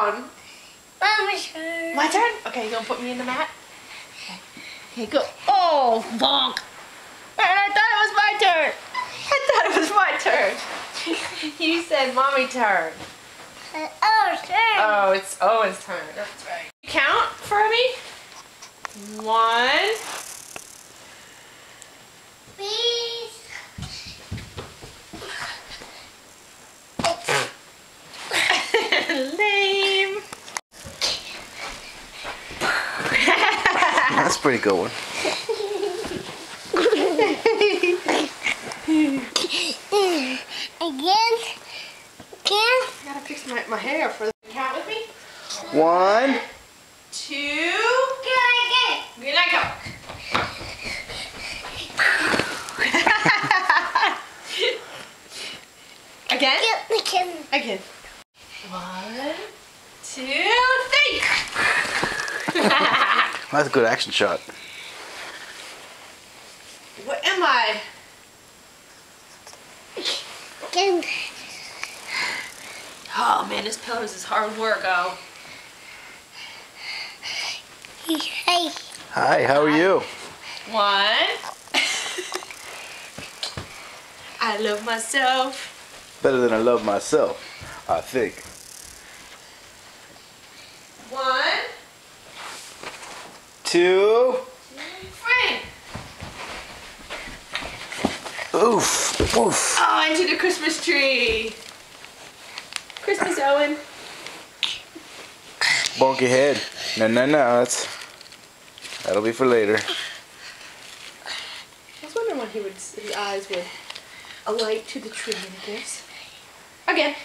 down. Mama's turn. My turn? Okay, you gonna put me in the mat? Okay, go. Oh, bonk. And I thought it was my turn. I thought it was my turn. You said mommy turn. Oh, turn. Oh, it's Owen's turn. That's right. Count for me. 1. Please. Lame. That's a pretty good one. Again. I gotta fix my hair for the count with me. 1, 2. Again. Good night, go. Again? Again. Again. 1, 2, 3. that's a good action shot. What am I? Again. Oh man, this pillows is hard work, oh. Hey. Hi, how are you? 1. I love myself. Better than I love myself, I think. 1. 2. Frank. Oof. Oof. Oh, into the Christmas tree. Christmas, Owen. Bonk your head. No, that'll be for later. I was wondering when his eyes would alight to the tree and gifts. Again.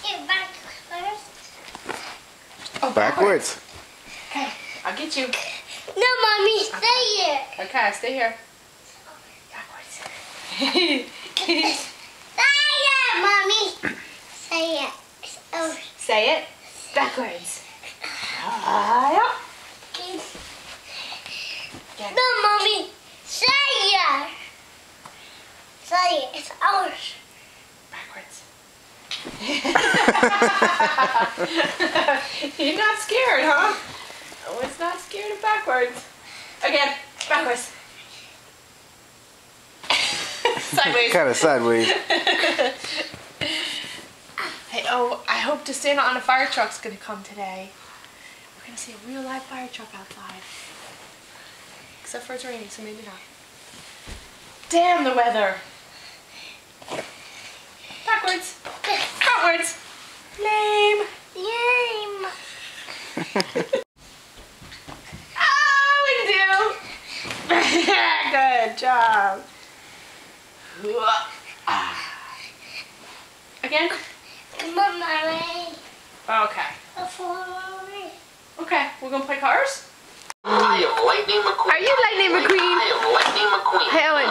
Get back first. Oh, Backwards. Okay, I'll get you. No, Mommy, stay here. Okay, stay here. Backwards. Say it, Mommy. Say it. Oh. Say it. Backwards. No, Mommy. Say it. Say it. It's ours. Backwards. You're not scared, huh? Oh, it's not scared of backwards. Again, backwards. Sideways. Kind of sideways. Hey, oh, I hope the Santa on a fire truck's gonna come today. We're gonna see a real live fire truck outside. Except for it's raining, so maybe not. Damn the weather. Backwards. Backwards. Lame. Yay. Oh, we do. Good job. Again? Come on, Mommy. Okay. Mommy. Okay, we're gonna play cars? I am Lightning McQueen. Are you Lightning McQueen? I am Lightning McQueen. Hey, Owen.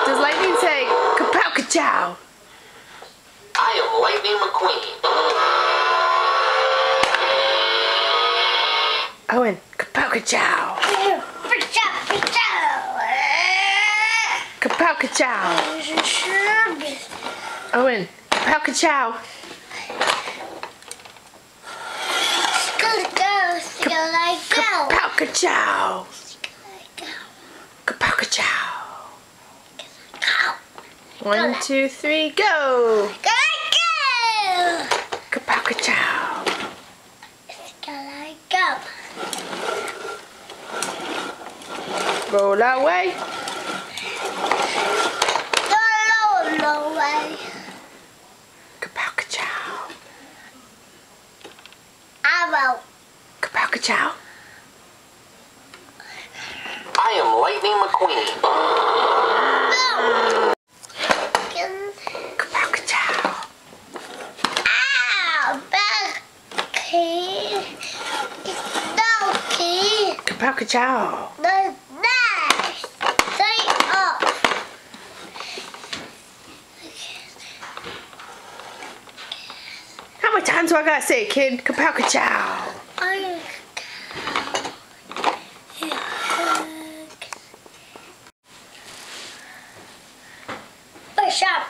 Does Lightning say kapow ka-chow? I am Lightning McQueen. Owen, kapow ka-chow. Kapow ka-chow. Owen, kapow ka-chow. Kapow ka-chow. Kapow ka-chow. 1, 2, 3, go. Kapow ka-chow. Roll away. Kapow ka-chow. Kapow ka-chow. I am Lightning McQueen. Kapow ka-chow. Kapow ka-chow. How many times do I gotta say it, kid? Kapow ka-chow. Push up.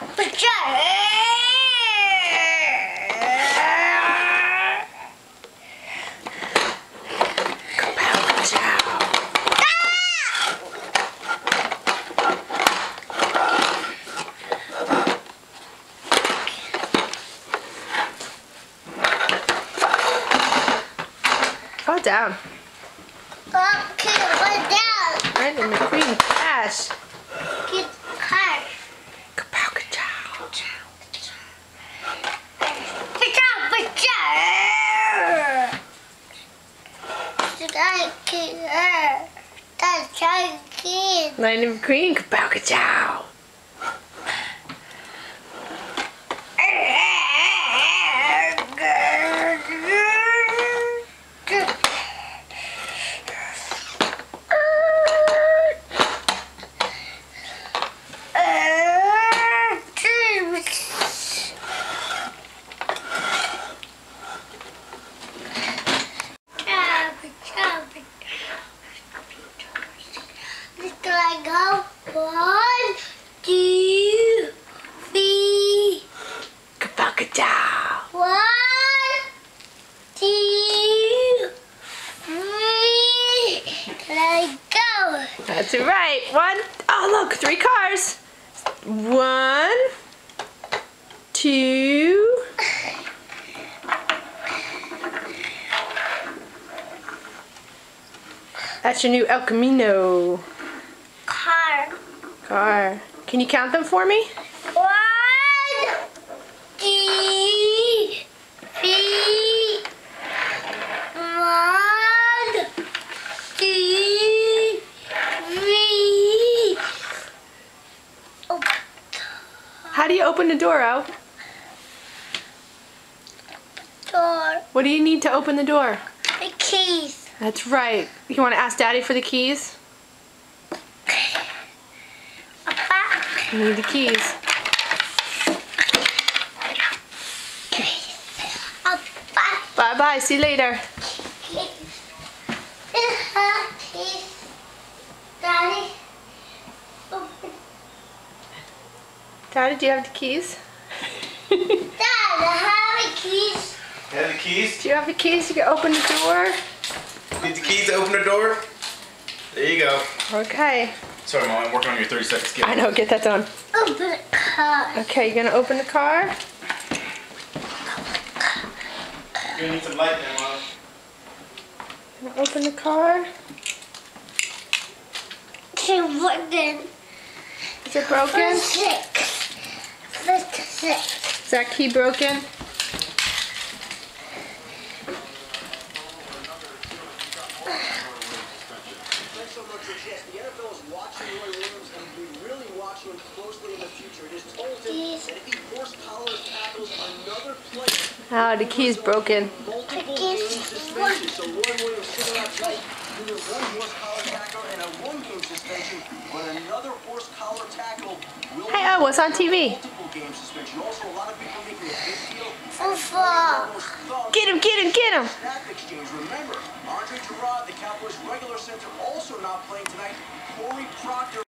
down. Okay, put down. Lightning McQueen cash. Get car. Kapow kachow. Put down, put down. That's a kid. Lightning McQueen kapow kachow. Go 1, 2, 3. Kapow kachow. 1, 2, 3. Let go. That's right. One. Oh, look, 3 cars. 1, 2. That's your new El Camino car. Can you count them for me? 1, 2, 3. 1, 2, 3. Oh, How do you open the door, El? door. What do you need to open the door? The keys. That's right. You want to ask Daddy for the keys? Papa. You need the keys. Papa. Bye-bye. See you later. Keys. Daddy. Open. Daddy, do you have the keys? Dad, I have the keys. You have the keys? Do you have the keys? You can open the door. Need the keys to open the door? There you go. Okay. Sorry, Mom, I'm working on your 30-second skill. I know. Get that done. Open the car. Okay, you're gonna open the car. You're gonna need some light there, Mom. Gonna open the car. Okay, what then? Is it broken? 6. 56. Is that key broken? Thanks so much, Rich. Yes, the NFL is watching Roy Williams and will be really watching him closely in the future. It is told him that if he force collar tackles another player, Oh, the key's broken. multiple game suspension. So Roy Williams sitting out tonight doing 1 horse collar tackle and a 1-game suspension, but another horse collar tackle will Hey, oh, what's on TV? multiple game suspension. Also, a lot of people making a big deal. Football. Get him, get him, get him. Snap exchange. Remember, Andre Gerard, the Cowboys regular center, also not playing tonight. Corey Proctor.